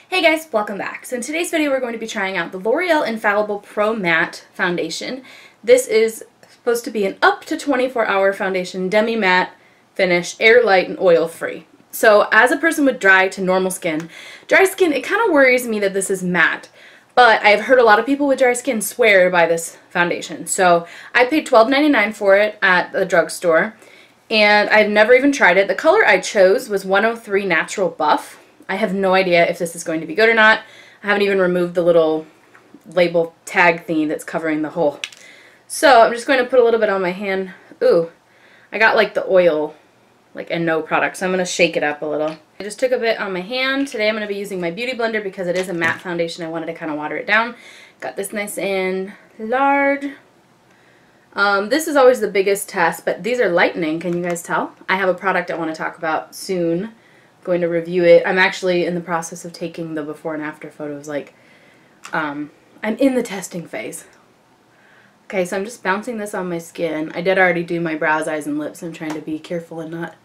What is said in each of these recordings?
Hey guys, welcome back. So in today's video we're going to be trying out the L'Oreal Infallible Pro Matte Foundation. This is supposed to be an up to 24-hour foundation, demi-matte finish, air light and oil free. So as a person with dry to normal skin, it kind of worries me that this is matte. But I've heard a lot of people with dry skin swear by this foundation. So I paid $12.99 for it at the drugstore. And I've never even tried it. The color I chose was 103 Natural Buff. I have no idea if this is going to be good or not. I haven't even removed the little label tag thingy that's covering the hole. So I'm just going to put a little bit on my hand. Ooh, I got like the oil, like and no product, so I'm going to shake it up a little. I just took a bit on my hand. Today I'm going to be using my Beauty Blender because it is a matte foundation. I wanted to kind of water it down. Got this nice and large. This is always the biggest test, but these are lightening. Can you guys tell? I have a product I want to talk about soon. Going to review it. I'm actually in the process of taking the before and after photos. I'm in the testing phase. Okay, so I'm just bouncing this on my skin. I did already do my brows, eyes, and lips. I'm trying to be careful and not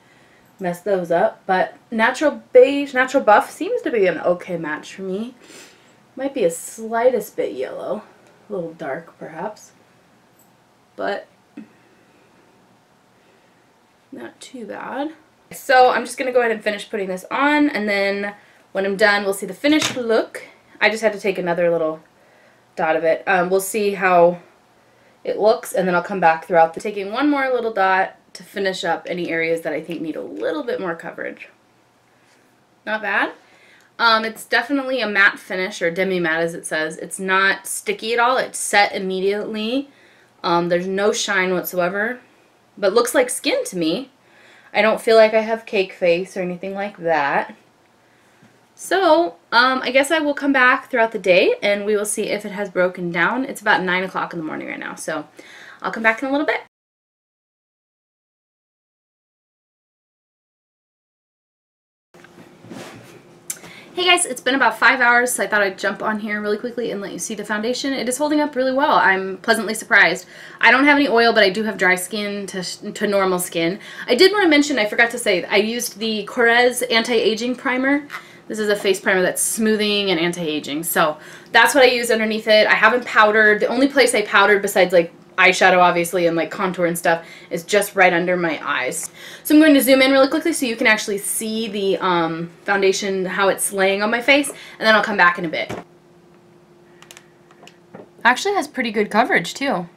mess those up. But Natural Beige, Natural Buff seems to be an okay match for me. Might be a slightest bit yellow. A little dark, perhaps. But not too bad. So I'm just going to go ahead and finish putting this on, and then when I'm done we'll see the finished look. I just had to take another little dot of it. We'll see how it looks, and then I'll come back throughout taking one more little dot to finish up any areas that I think need a little bit more coverage. Not bad. It's definitely a matte finish, or demi-matte as it says. It's not sticky at all. It's set immediately. There's no shine whatsoever, but looks like skin to me. I don't feel like I have cake face or anything like that. So, I guess I will come back throughout the day and we will see if it has broken down. It's about 9 o'clock in the morning right now, so I'll come back in a little bit. Hey guys, it's been about 5 hours, so I thought I'd jump on here really quickly and let you see the foundation. It is holding up really well. I'm pleasantly surprised. I don't have any oil, but I do have dry skin to normal skin. I did want to mention, I forgot to say, I used the Korres Anti-Aging Primer. This is a face primer that's smoothing and anti-aging, so that's what I use underneath it. I haven't powdered. The only place I powdered besides like eyeshadow obviously and like contour and stuff is just right under my eyes. So I'm going to zoom in really quickly so you can actually see the foundation, how it's laying on my face, and then I'll come back in a bit. Actually has pretty good coverage too.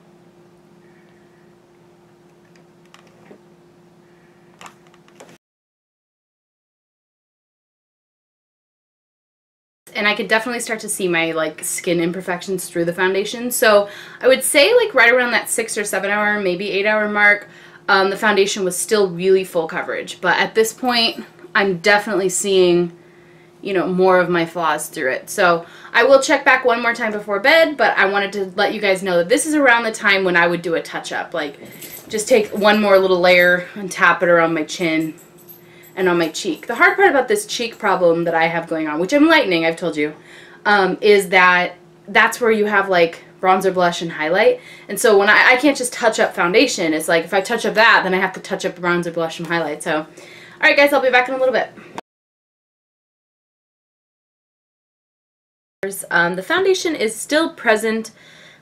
And I could definitely start to see my like skin imperfections through the foundation. So I would say like right around that 6 or 7 hour, maybe 8 hour mark, the foundation was still really full coverage. But at this point, I'm definitely seeing, you know, more of my flaws through it. So I will check back one more time before bed, but I wanted to let you guys know that this is around the time when I would do a touch-up. Like, just take one more little layer and tap it around my chin and on my cheek. The hard part about this cheek problem that I have going on, which I'm lightening, I've told you, is that that's where you have like bronzer, blush, and highlight. And so when I can't just touch up foundation. It's like if I touch up that, then I have to touch up bronzer, blush, and highlight. So, alright guys, I'll be back in a little bit. The foundation is still present,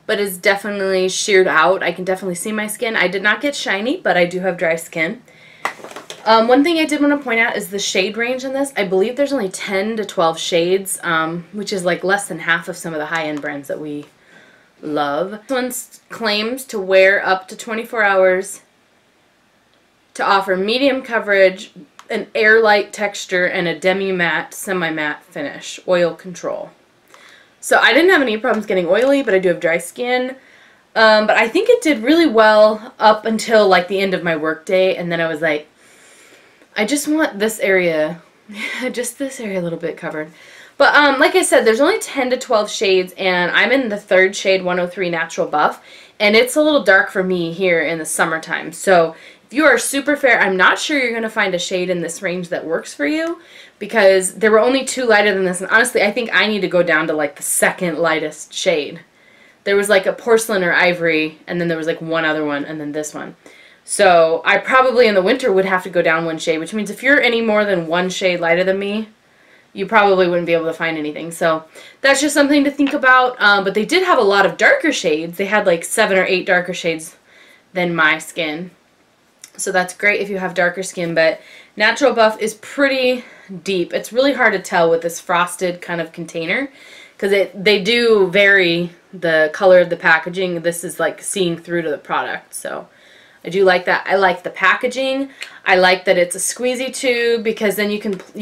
but is definitely sheared out. I can definitely see my skin. I did not get shiny, but I do have dry skin. One thing I did want to point out is the shade range in this. I believe there's only 10 to 12 shades, which is like less than half of some of the high-end brands that we love. This one claims to wear up to 24 hours, to offer medium coverage, an air-light texture, and a demi-matte, semi-matte finish, oil control. So I didn't have any problems getting oily, but I do have dry skin. But I think it did really well up until like the end of my workday, and then I was like, I just want this area, just this area a little bit covered. But like I said, there's only 10 to 12 shades, and I'm in the third shade, 103 Natural Buff, and it's a little dark for me here in the summertime. So if you are super fair, I'm not sure you're going to find a shade in this range that works for you, because there were only 2 lighter than this, and honestly, I think I need to go down to like the second lightest shade. There was like a porcelain or ivory, and then there was like one other one, and then this one. So I probably in the winter would have to go down 1 shade, which means if you're any more than 1 shade lighter than me, you probably wouldn't be able to find anything. So that's just something to think about. But they did have a lot of darker shades. They had like 7 or 8 darker shades than my skin. So that's great if you have darker skin, but Natural Buff is pretty deep. It's really hard to tell with this frosted kind of container because they do vary the color of the packaging. This is like seeing through to the product. So I do like that. I like the packaging. I like that it's a squeezy tube because then you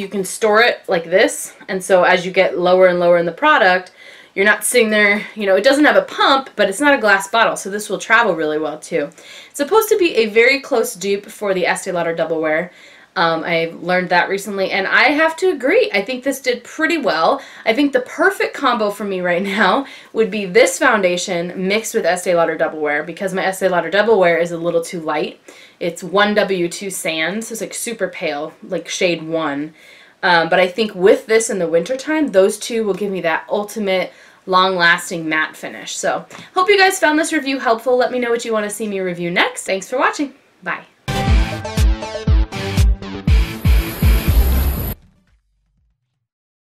can store it like this. And so as you get lower and lower in the product, you're not sitting there, you know, it doesn't have a pump, but it's not a glass bottle, so this will travel really well too. It's supposed to be a very close dupe for the Estee Lauder Double Wear. I learned that recently, and I have to agree. I think this did pretty well. I think the perfect combo for me right now would be this foundation mixed with Estee Lauder Double Wear, because my Estee Lauder Double Wear is a little too light. It's 1W2 Sand, so it's like super pale, like shade 1. But I think with this in the wintertime, those two will give me that ultimate long-lasting matte finish. So hope you guys found this review helpful. Let me know what you want to see me review next. Thanks for watching. Bye.